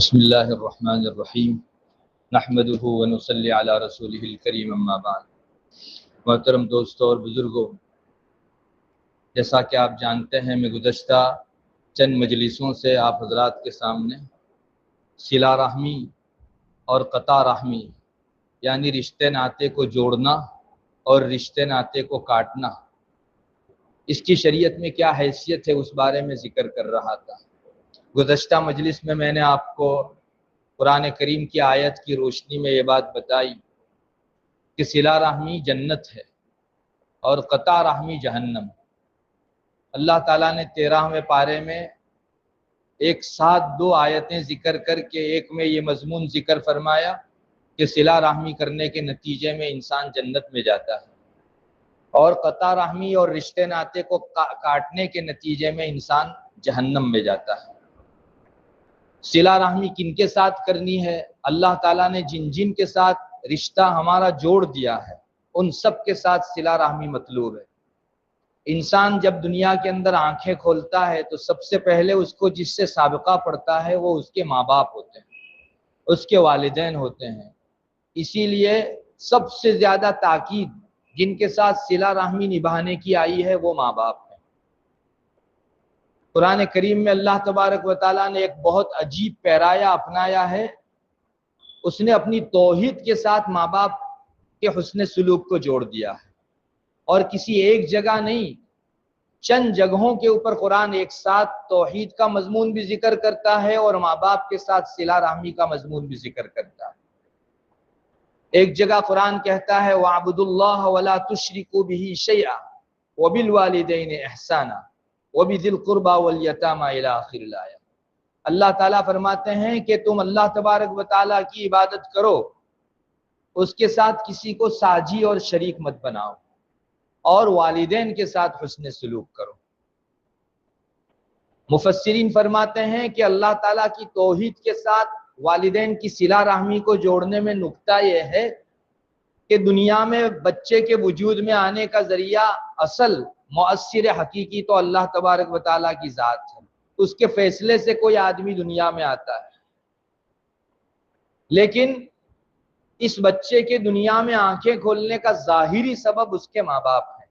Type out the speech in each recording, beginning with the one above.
بسم اللہ الرحمن الرحیم نحمدہ ونصلی علی رسولہ الکریم اما بعد۔ محترم دوستوں اور بزرگوں، جیسا کہ آپ جانتے ہیں، میں گزشتہ چند مجلسوں سے آپ حضرات کے سامنے صلہ رحمی اور قطع رحمی یعنی رشتے ناطے کو جوڑنا اور رشتے ناطے کو کاٹنا، اس کی شریعت میں کیا حیثیت ہے، اس بارے میں ذکر کر رہا تھا۔ گزشتہ مجلس میں نے آپ کو قرآن کریم کی آیت کی روشنی میں یہ بات بتائی کہ صلہ رحمی جنت ہے اور قطع رحمی جہنم۔ اللہ تعالیٰ نے 13ویں پارے میں ایک ساتھ دو آیتیں ذکر کر کے ایک میں یہ مضمون ذکر فرمایا کہ صلہ رحمی کرنے کے نتیجے میں انسان جنت میں جاتا ہے، اور قطع رحمی اور رشتے ناطے کو کاٹنے کے نتیجے میں انسان جہنم میں جاتا ہے۔ صلہ رحمی کن کے ساتھ کرنی ہے؟ اللہ تعالیٰ نے جن جن کے ساتھ رشتہ ہمارا جوڑ دیا ہے ان سب کے ساتھ صلہ رحمی مطلوب ہے۔ انسان جب دنیا کے اندر آنکھیں کھولتا ہے تو سب سے پہلے اس کو جس سے سابقہ پڑتا ہے وہ اس کے ماں باپ ہوتے ہیں، اس کے والدین ہوتے ہیں۔ اسی لیے سب سے زیادہ تاکید جن کے ساتھ صلہ رحمی نبھانے کی آئی ہے وہ ماں باپ ہیں۔ قرآن کریم میں اللہ تبارک و تعالیٰ نے ایک بہت عجیب پیرایا اپنایا ہے، اس نے اپنی توحید کے ساتھ ماں باپ کے حسن سلوک کو جوڑ دیا ہے، اور کسی ایک جگہ نہیں، چند جگہوں کے اوپر قرآن ایک ساتھ توحید کا مضمون بھی ذکر کرتا ہے اور ماں باپ کے ساتھ صلہ رحمی کا مضمون بھی ذکر کرتا ہے۔ ایک جگہ قرآن کہتا ہے وَاعْبُدُوا اللَّهَ وَلَا تُشْرِكُوا بِهِ شَيْئًا وَبِالْوَالِدَيْنِ إِحْسَانًا وَبِذِي الْقُرْبَى وَالْيَتَامَى إِلَى آخِرِ الْآیہ۔ اللہ تعالیٰ فرماتے ہیں کہ تم اللہ تبارک و تعالیٰ کی عبادت کرو، اس کے ساتھ کسی کو ساجی اور شریک مت بناؤ، اور والدین کے ساتھ حسن سلوک کرو۔ مفسرین فرماتے ہیں کہ اللہ تعالیٰ کی توحید کے ساتھ والدین کی صلہ رحمی کو جوڑنے میں نکتہ یہ ہے کہ دنیا میں بچے کے وجود میں آنے کا ذریعہ اصل مؤثر حقیقی تو اللہ تبارک و تعالیٰ کی ذات ہے، اس کے فیصلے سے کوئی آدمی دنیا میں آتا ہے، لیکن اس بچے کے دنیا میں آنکھیں کھولنے کا ظاہری سبب اس کے ماں باپ ہیں،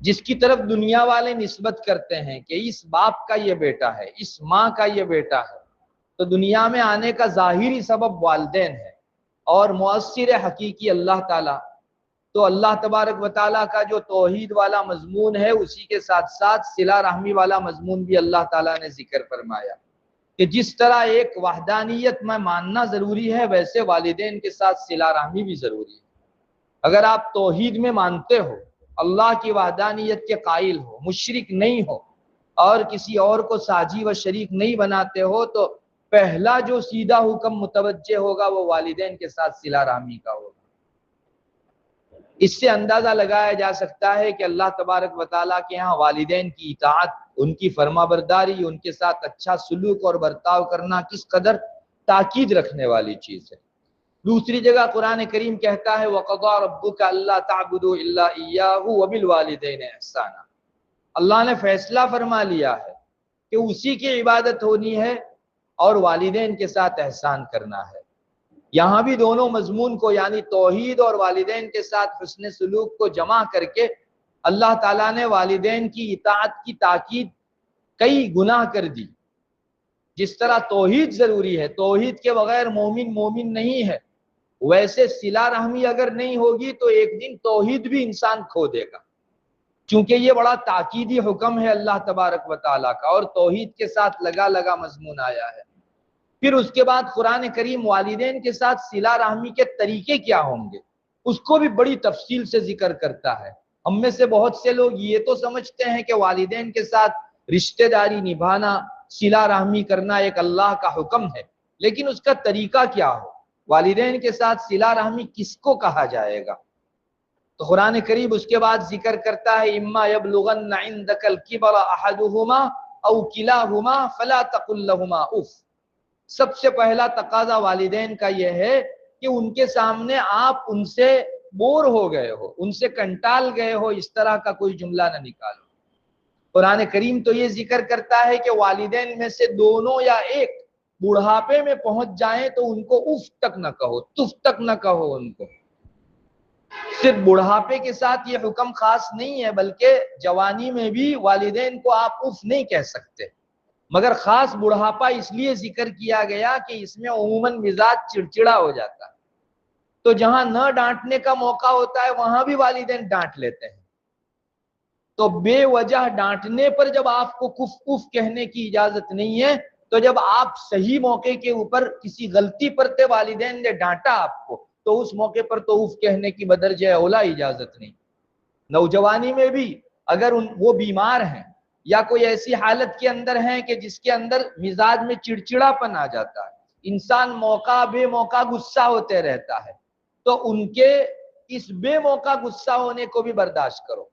جس کی طرف دنیا والے نسبت کرتے ہیں کہ اس باپ کا یہ بیٹا ہے، اس ماں کا یہ بیٹا ہے، تو دنیا میں آنے کا ظاہری سبب والدین ہے اور مؤثر حقیقی اللہ تعالیٰ۔ تو اللہ تبارک و تعالیٰ کا جو توحید والا مضمون ہے اسی کے ساتھ ساتھ صلہ رحمی والا مضمون بھی اللہ تعالیٰ نے ذکر فرمایا کہ جس طرح ایک وحدانیت میں ماننا ضروری ہے ویسے والدین کے ساتھ صلہ رحمی بھی ضروری ہے۔ اگر آپ توحید میں مانتے ہو، اللہ کی وحدانیت کے قائل ہو، مشرک نہیں ہو اور کسی اور کو ساجی و شریک نہیں بناتے ہو، تو پہلا جو سیدھا حکم متوجہ ہوگا وہ والدین کے ساتھ صلہ رحمی کا ہوگا۔ اس سے اندازہ لگایا جا سکتا ہے کہ اللہ تبارک و تعالیٰ کے ہاں والدین کی اطاعت، ان کی فرما برداری، ان کے ساتھ اچھا سلوک اور برتاؤ کرنا کس قدر تاکید رکھنے والی چیز ہے۔ دوسری جگہ قرآن کریم کہتا ہے وَقَضَىٰ رَبُّكَ أَلَّا تَعْبُدُوا إِلَّا إِيَّاهُ وَبِالْوَالِدَيْنِ إِحْسَانًا۔ اللہ نے فیصلہ فرما لیا ہے کہ اسی کی عبادت ہونی ہے اور والدین کے ساتھ احسان کرنا ہے۔ یہاں بھی دونوں مضمون کو یعنی توحید اور والدین کے ساتھ حسن سلوک کو جمع کر کے اللہ تعالیٰ نے والدین کی اطاعت کی تاکید کئی گنا کر دی۔ جس طرح توحید ضروری ہے، توحید کے بغیر مومن نہیں ہے، ویسے صلہ رحمی اگر نہیں ہوگی تو ایک دن توحید بھی انسان کھو دے گا، چونکہ یہ بڑا تاکیدی حکم ہے اللہ تبارک و تعالیٰ کا اور توحید کے ساتھ لگا مضمون آیا ہے۔ پھر اس کے بعد قرآن کریم والدین کے ساتھ صلہ رحمی کے طریقے کیا ہوں گے اس کو بھی بڑی تفصیل سے ذکر کرتا ہے۔ ہم میں سے بہت سے لوگ یہ تو سمجھتے ہیں کہ والدین کے ساتھ رشتہ داری نبھانا، صلہ رحمی کرنا ایک اللہ کا حکم ہے، لیکن اس کا طریقہ کیا ہو، والدین کے ساتھ صلہ رحمی کس کو کہا جائے گا؟ تو قرآن کریم اس کے بعد ذکر کرتا ہے اما یبلغن عندک الکبر احدہما او کلاہما فلا تقل لہما اف۔ سب سے پہلا تقاضا والدین کا یہ ہے کہ ان کے سامنے آپ ان سے بور ہو گئے ہو، ان سے کنٹال گئے ہو، اس طرح کا کوئی جملہ نہ نکالو۔ قرآن کریم تو یہ ذکر کرتا ہے کہ والدین میں سے دونوں یا ایک بڑھاپے میں پہنچ جائیں تو ان کو اف تک نہ کہو، تف تک نہ کہو ان کو۔ صرف بڑھاپے کے ساتھ یہ حکم خاص نہیں ہے، بلکہ جوانی میں بھی والدین کو آپ اف نہیں کہہ سکتے، مگر خاص بڑھاپا اس لیے ذکر کیا گیا کہ اس میں عموماً مزاج چڑچڑا ہو جاتا ہے، تو جہاں نہ ڈانٹنے کا موقع ہوتا ہے وہاں بھی والدین ڈانٹ لیتے ہیں، تو بے وجہ ڈانٹنے پر جب آپ کو کف اف کہنے کی اجازت نہیں ہے، تو جب آپ صحیح موقع کے اوپر کسی غلطی پر تے والدین نے ڈانٹا آپ کو، تو اس موقع پر تو اف کہنے کی بدرجہ اولا اجازت نہیں۔ نوجوانی میں بھی اگر وہ بیمار ہیں یا کوئی ایسی حالت کے اندر ہیں کہ جس کے اندر مزاج میں چڑچڑا پن آ جاتا ہے، انسان موقع بے موقع غصہ ہوتے رہتا ہے، تو ان کے اس بے موقع غصہ ہونے کو بھی برداشت کرو۔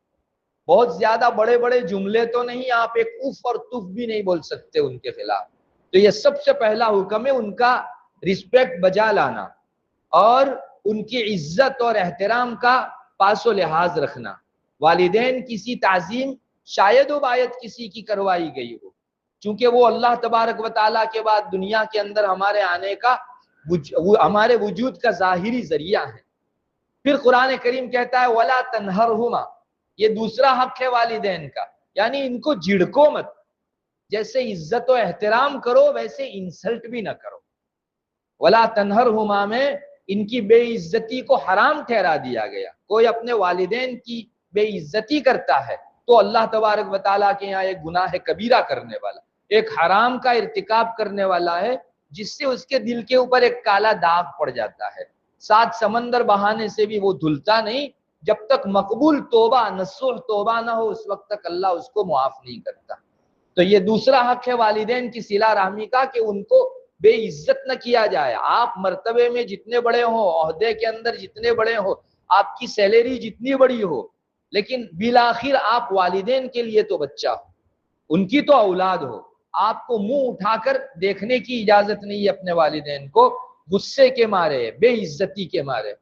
بہت زیادہ بڑے بڑے جملے تو نہیں، آپ ایک اف اور تف بھی نہیں بول سکتے ان کے خلاف، تو یہ سب سے پہلا حکم ہے ان کا رسپیکٹ بجا لانا اور ان کی عزت اور احترام کا پاس و لحاظ رکھنا۔ والدین کسی تعظیم شاید و باید کسی کی کروائی گئی ہو، چونکہ وہ اللہ تبارک و تعالیٰ کے بعد دنیا کے اندر ہمارے آنے کا، ہمارے وجود کا ظاہری ذریعہ ہے۔ پھر قرآن کریم کہتا ہے وَلَا تَنْهَرْهُمَا، یہ دوسرا حق ہے والدین کا، یعنی ان کو جھڑکو مت، جیسے عزت و احترام کرو ویسے انسلٹ بھی نہ کرو۔ وَلَا تَنْهَرْهُمَا میں ان کی بے عزتی کو حرام ٹھہرا دیا گیا۔ کوئی اپنے والدین کی بے عزتی کرتا ہے تو اللہ تبارک و تعالیٰ کے یہاں ایک گناہ کبیرہ کرنے والا، ایک حرام کا ارتکاب کرنے والا ہے، جس سے اس کے دل کے اوپر ایک کالا داغ پڑ جاتا ہے، 7 سمندر بہانے سے بھی وہ دھلتا نہیں، جب تک مقبول توبہ نصوح توبہ نہ ہو اس وقت تک اللہ اس کو معاف نہیں کرتا۔ تو یہ دوسرا حق ہے والدین کی صلہ رحمی کا کہ ان کو بے عزت نہ کیا جائے۔ آپ مرتبے میں جتنے بڑے ہوں، عہدے کے اندر جتنے بڑے ہوں، آپ کی سیلری جتنی بڑی ہو، لیکن بالآخر آپ والدین کے لیے تو بچہ ہو، ان کی تو اولاد ہو، آپ کو منہ اٹھا کر دیکھنے کی اجازت نہیں ہے اپنے والدین کو، غصے کے مارے، بے عزتی کے مارے۔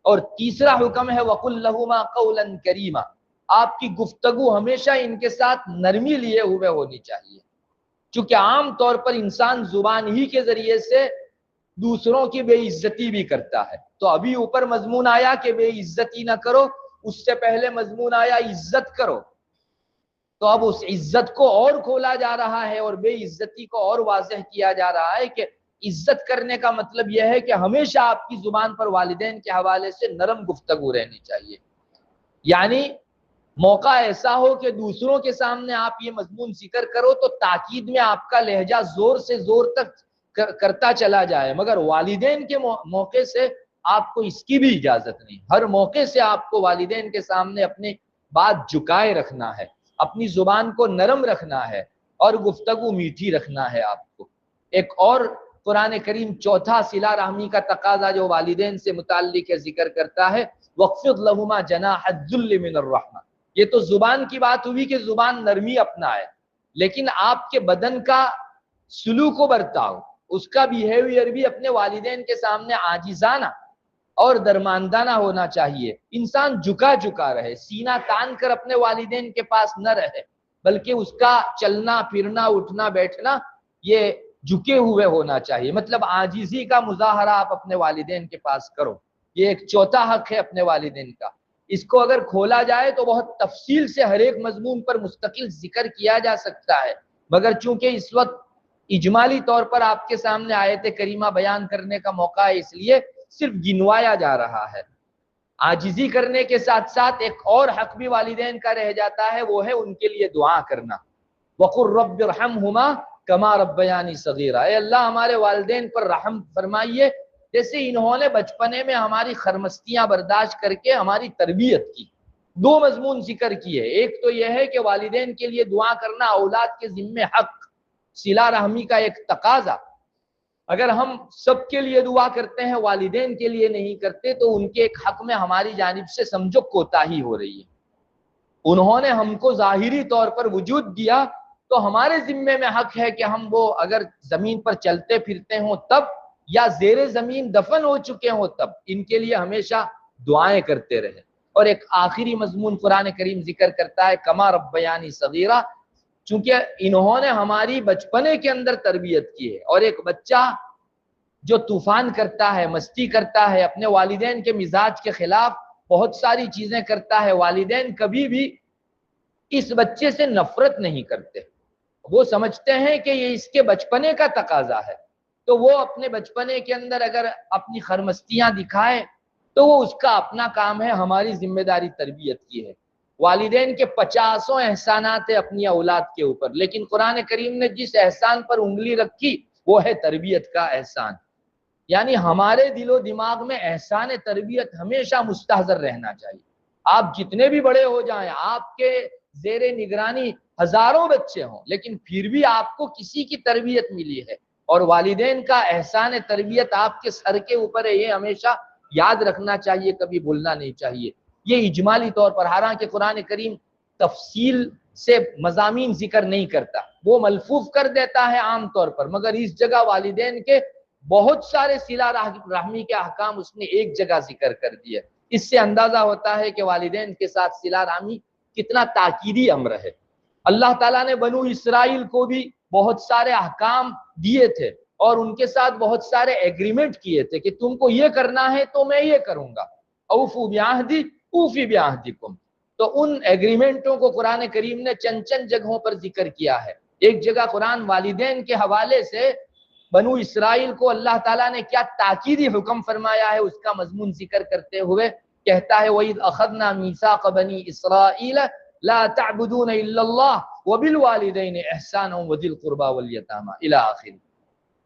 اور تیسرا حکم ہے وَقُلْ لَهُمَا قَوْلًا كَرِيمًا، آپ کی گفتگو ہمیشہ ان کے ساتھ نرمی لیے ہوئے ہونی چاہیے، چونکہ عام طور پر انسان زبان ہی کے ذریعے سے دوسروں کی بے عزتی بھی کرتا ہے۔ تو ابھی اوپر مضمون آیا کہ بے عزتی نہ کرو، اس سے پہلے مضمون آیا عزت کرو، تو اب اس عزت کو اور کھولا جا رہا ہے اور بے عزتی کو اور واضح کیا جا رہا ہے کہ عزت کرنے کا مطلب یہ ہے کہ ہمیشہ آپ کی زبان پر والدین کے حوالے سے نرم گفتگو رہنی چاہیے، یعنی موقع ایسا ہو کہ دوسروں کے سامنے آپ یہ مضمون ذکر کرو تو تاکید میں آپ کا لہجہ زور سے زور تک کرتا چلا جائے، مگر والدین کے موقع سے آپ کو اس کی بھی اجازت نہیں۔ ہر موقع سے آپ کو والدین کے سامنے اپنی بات جھکائے رکھنا ہے، اپنی زبان کو نرم رکھنا ہے اور گفتگو میٹھی رکھنا ہے آپ کو۔ ایک اور قرآن کریم چوتھا صلہ رحمی کا تقاضا جو والدین سے متعلق ہے ذکر کرتا ہے وَاخْفِضْ لَهُمَا جَنَاحَ الذُّلِّ مِنَ الرَّحْمَةِ، یہ تو زبان کی بات ہوئی کہ زبان نرمی اپنائے، لیکن آپ کے بدن کا سلوک و برتاؤ، اس کا بیہیویئر بھی اپنے والدین کے سامنے عاجزانہ اور درماندانہ ہونا چاہیے۔ انسان جھکا جھکا رہے، سینہ تان کر اپنے والدین کے پاس نہ رہے، بلکہ اس کا چلنا پھرنا اٹھنا بیٹھنا یہ جھکے ہوئے ہونا چاہیے، مطلب عاجزی کا مظاہرہ آپ اپنے والدین کے پاس کرو۔ یہ ایک چوتھا حق ہے اپنے والدین کا۔ اس کو اگر کھولا جائے تو بہت تفصیل سے ہر ایک مضمون پر مستقل ذکر کیا جا سکتا ہے، مگر چونکہ اس وقت اجمالی طور پر آپ کے سامنے آیت کریمہ بیان کرنے کا موقع ہے، اس لیے صرف گنوایا جا رہا ہے۔ عاجزی کرنے کے ساتھ ساتھ ایک اور حق بھی والدین کا رہ جاتا ہے، وہ ہے ان کے لیے دعا کرنا۔ وَقُلْ رَبِّ ارْحَمْهُمَا كَمَا رَبَّيَانِي صَغِيرًا، اے اللہ ہمارے والدین پر رحم فرمائیے جیسے انہوں نے بچپنے میں ہماری خرمستیاں برداشت کر کے ہماری تربیت کی۔ 2 مضمون ذکر کیے، ایک تو یہ ہے کہ والدین کے لیے دعا کرنا اولاد کے ذمہ حق، صلہ رحمی کا ایک تقاضا۔ اگر ہم سب کے لیے دعا کرتے ہیں والدین کے لیے نہیں کرتے تو ان کے ایک حق میں ہماری جانب سے سمجھو کوتاہی ہو رہی ہے۔ انہوں نے ہم کو ظاہری طور پر وجود دیا تو ہمارے ذمے میں حق ہے کہ ہم وہ اگر زمین پر چلتے پھرتے ہوں تب یا زیر زمین دفن ہو چکے ہوں تب ان کے لیے ہمیشہ دعائیں کرتے رہے۔ اور ایک آخری مضمون قرآن کریم ذکر کرتا ہے کما ربیانی صغیرہ، چونکہ انہوں نے ہماری بچپنے کے اندر تربیت کی ہے. اور ایک بچہ جو طوفان کرتا ہے، مستی کرتا ہے، اپنے والدین کے مزاج کے خلاف بہت ساری چیزیں کرتا ہے، والدین کبھی بھی اس بچے سے نفرت نہیں کرتے. وہ سمجھتے ہیں کہ یہ اس کے بچپنے کا تقاضا ہے، تو وہ اپنے بچپنے کے اندر اگر اپنی خرمستیاں دکھائے تو وہ اس کا اپنا کام ہے. ہماری ذمہ داری تربیت کی ہے. والدین کے 50 احسانات ہیں اپنی اولاد کے اوپر، لیکن قرآن کریم نے جس احسان پر انگلی رکھی وہ ہے تربیت کا احسان. یعنی ہمارے دل و دماغ میں احسان تربیت ہمیشہ مستحضر رہنا چاہیے. آپ جتنے بھی بڑے ہو جائیں، آپ کے زیر نگرانی ہزاروں بچے ہوں، لیکن پھر بھی آپ کو کسی کی تربیت ملی ہے، اور والدین کا احسان تربیت آپ کے سر کے اوپر ہے. یہ ہمیشہ یاد رکھنا چاہیے، کبھی بھولنا نہیں چاہیے. یہ اجمالی طور پر، حالانکہ قرآن کریم تفصیل سے مضامین ذکر نہیں کرتا، وہ ملفوظ کر دیتا ہے عام طور پر، مگر اس جگہ والدین کے بہت سارے صلہ رحمی کے احکام اس نے ایک جگہ ذکر کر دیے. اس سے اندازہ ہوتا ہے کہ والدین کے ساتھ صلہ رحمی کتنا تاکیدی امر ہے. اللہ تعالیٰ نے بنو اسرائیل کو بھی بہت سارے احکام دیے تھے اور ان کے ساتھ بہت سارے ایگریمنٹ کیے تھے کہ تم کو یہ کرنا ہے تو میں یہ کروں گا. اوفوا بعہدی اوفی بعہدکم. تو ان ایگریمنٹوں کو قرآن کریم نے چند چند جگہوں پر ذکر کیا ہے. ایک جگہ قرآن والدین کے حوالے سے بنو اسرائیل کو اللہ تعالیٰ نے کیا تاکیدی حکم فرمایا ہے اس کا مضمون ذکر کرتے ہوئے کہتا ہے وَإِذْ أَخَذْنَا مِيثَاقَ بَنِي إِسْرَائِيلَ لَا تَعْبُدُونَ إِلَّا اللَّهَ وَبِالْوَالِدَيْنِ إِحْسَانًا وَذِي الْقُرْبَى وَالْيَتَامَى إِلَى آخِرِ.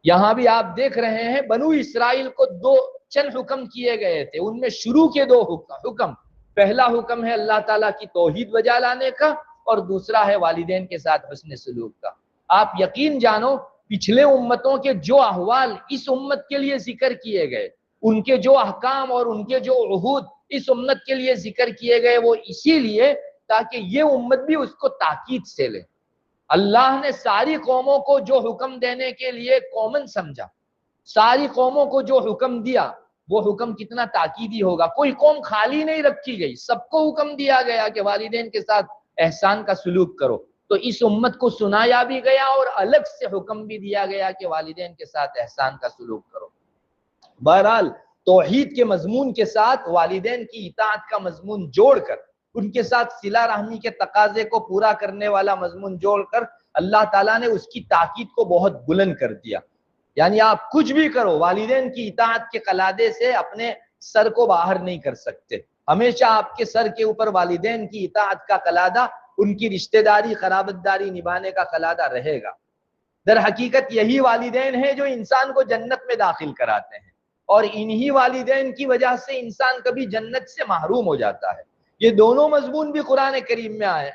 یہاں بھی آپ دیکھ رہے ہیں بنو اسرائیل کو چند حکم کیے گئے تھے. ان میں شروع کے 2 حکم، پہلا حکم ہے اللہ تعالیٰ کی توحید بجا لانے کا، اور دوسرا ہے والدین کے ساتھ حسن سلوک کا. آپ یقین جانو پچھلے امتوں کے جو احوال اس امت کے لیے ذکر کیے گئے، ان کے جو احکام اور ان کے جو عہود اس امت کے لیے ذکر کیے گئے، وہ اسی لیے تاکہ یہ امت بھی اس کو تاکید سے لے. اللہ نے ساری قوموں کو جو حکم دینے کے لیے کامن سمجھا، ساری قوموں کو جو حکم دیا وہ حکم کتنا تاکیدی ہوگا. کوئی قوم خالی نہیں رکھی گئی، سب کو حکم دیا گیا کہ والدین کے ساتھ احسان کا سلوک کرو. تو اس امت کو سنایا بھی گیا اور الگ سے حکم بھی دیا گیا کہ والدین کے ساتھ احسان کا سلوک کرو. بہرحال توحید کے مضمون کے ساتھ والدین کی اطاعت کا مضمون جوڑ کر، ان کے ساتھ صلہ رحمی کے تقاضے کو پورا کرنے والا مضمون جوڑ کر اللہ تعالیٰ نے اس کی تاکید کو بہت بلند کر دیا. یعنی آپ کچھ بھی کرو، والدین کی اطاعت کے قلادے سے اپنے سر کو باہر نہیں کر سکتے. ہمیشہ آپ کے سر کے اوپر والدین کی اطاعت کا قلادہ، ان کی رشتہ داری قرابت داری نبھانے کا قلادہ رہے گا. در حقیقت یہی والدین ہیں جو انسان کو جنت میں داخل کراتے ہیں، اور انہی والدین کی وجہ سے انسان کبھی جنت سے محروم ہو جاتا ہے. یہ دونوں مضمون بھی قرآن کریم میں آئے،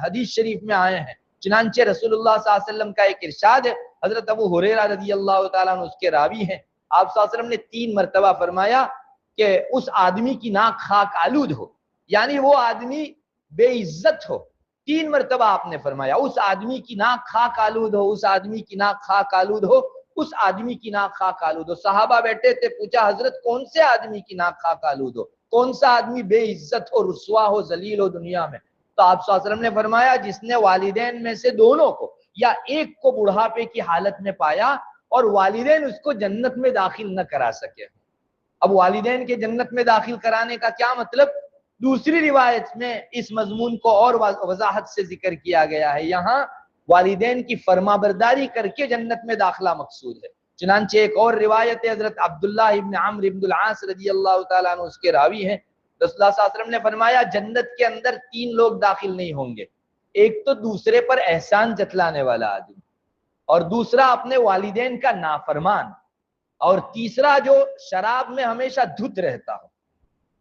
حدیث شریف میں آئے ہیں. چنانچہ رسول اللہ صلی اللہ علیہ وسلم کا ایک ارشاد ہے، حضرت ابو ہریرہ رضی اللہ تعالیٰ عنہ اس کے راوی ہیں. آپ صلی اللہ علیہ وسلم نے 3 مرتبہ فرمایا کہ اس آدمی کی ناک خاک آلود ہو، یعنی وہ آدمی بے عزت ہو. 3 مرتبہ آپ نے فرمایا اس آدمی کی ناک خاک آلود ہو، اس آدمی کی ناک خاک آلود ہو، اس آدمی کی ناک خاک آلود ہو. صحابہ بیٹھے تھے، پوچھا حضرت کون سے آدمی کی ناک خاک آلود ہو، کون سا آدمی بے عزت ہو، رسوا ہو، ذلیل ہو دنیا میں؟ تو آپ صلی اللہ علیہ وسلم نے فرمایا جس نے والدین میں سے دونوں کو یا ایک کو بڑھاپے کی حالت میں پایا اور والدین اس کو جنت میں داخل نہ کرا سکے. اب والدین کے جنت میں داخل کرانے کا کیا مطلب؟ دوسری روایت میں اس مضمون کو اور وضاحت سے ذکر کیا گیا ہے. یہاں والدین کی فرما برداری کر کے جنت میں داخلہ مقصود ہے. چنانچہ ایک اور روایت حضرت عبداللہ ابن عمرو ابن العاص رضی اللہ تعالیٰ عنہ اس کے راوی ہیں. رسول اللہ صلی اللہ علیہ وسلم نے فرمایا جنت کے اندر 3 لوگ داخل نہیں ہوں گے. ایک تو دوسرے پر احسان جتلانے والا آدمی، اور دوسرا اپنے والدین کا نافرمان، اور تیسرا جو شراب میں ہمیشہ دھت رہتا ہو.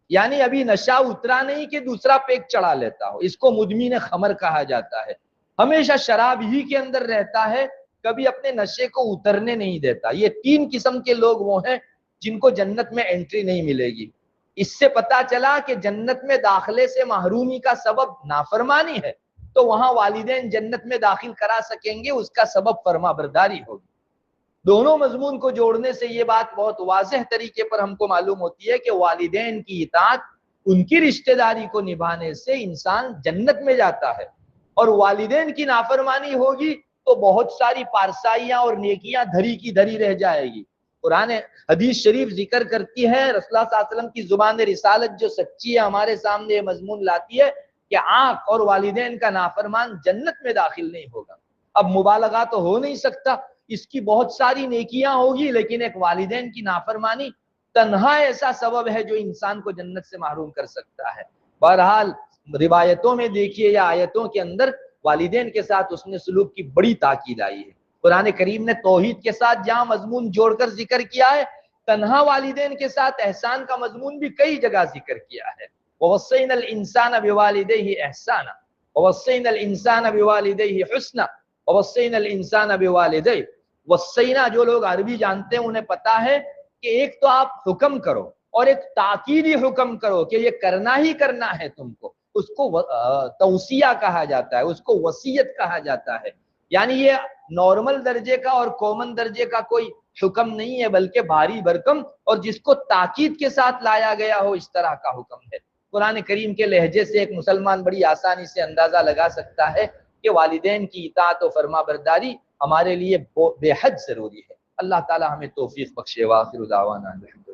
یعنی ابھی نشہ اترا نہیں کہ دوسرا پیک چڑھا لیتا ہو، اس کو مدمن خمر کہا جاتا ہے. ہمیشہ شراب ہی کے اندر رہتا ہے، کبھی اپنے نشے کو اترنے نہیں دیتا. یہ 3 قسم کے لوگ وہ ہیں جن کو جنت میں انٹری نہیں ملے گی. اس سے پتا چلا کہ جنت میں داخلے سے محرومی کا سبب نافرمانی ہے، تو وہاں والدین جنت میں داخل کرا سکیں گے، اس کا سبب فرما برداری ہوگی. دونوں مضمون کو جوڑنے سے یہ بات بہت واضح طریقے پر ہم کو معلوم ہوتی ہے کہ والدین کی اطاعت، ان کی رشتہ داری کو نبھانے سے انسان جنت میں جاتا ہے. اور والدین کی نافرمانی ہوگی تو بہت ساری پارسائیاں اور نیکیاں دھری کی دھری رہ جائے گی۔ قرآن حدیث شریف ذکر کرتی ہے، رسول اللہ صلی اللہ علیہ وسلم کی زبان رسالت جو سچی ہے ہمارے سامنے یہ مضمون لاتی ہے کہ آنکھ اور والدین کا نافرمان جنت میں داخل نہیں ہوگا۔ اب مبالغہ تو ہو نہیں سکتا، اس کی بہت ساری نیکیاں ہوگی لیکن ایک والدین کی نافرمانی تنہا ایسا سبب ہے جو انسان کو جنت سے محروم کر سکتا ہے۔ بہرحال روایتوں میں دیکھیے یا آیتوں کے اندر والدین کے ساتھ اس نے سلوک کی بڑی تاکید آئی ہے۔ قرآن کریم نے توحید کے ساتھ جہاں مضمون جوڑ کر ذکر کیا ہے، تنہا والدین کے ساتھ احسان کا مضمون بھی کئی جگہ ذکر کیا ہے۔ وَوَصَّيْنَا الْإِنسَانَ بِوَالِدَيْهِ إِحْسَانًا وَوَصَّيْنَا الْإِنسَانَ بِوَالِدَيْهِ حُسْنًا وَوَصَّيْنَا الْإِنسَانَ بِوَالِدَيْهِ۔ وصینا جو لوگ عربی جانتے ہیں انہیں پتا ہے کہ ایک تو آپ حکم کرو اور ایک تاکیدی حکم کرو کہ یہ کرنا ہی کرنا ہے تم کو، اس کو توصیہ کہا جاتا ہے، اس کو وصیت کہا جاتا ہے۔ یعنی یہ نارمل درجے کا اور کامن درجے کا کوئی حکم نہیں ہے بلکہ بھاری بھرکم اور جس کو تاکید کے ساتھ لایا گیا ہو اس طرح کا حکم ہے۔ قرآن کریم کے لہجے سے ایک مسلمان بڑی آسانی سے اندازہ لگا سکتا ہے کہ والدین کی اطاعت و فرما برداری ہمارے لیے بے حد ضروری ہے۔ اللہ تعالی ہمیں توفیق بخشے۔ وآخر دعوانا الحمدللہ۔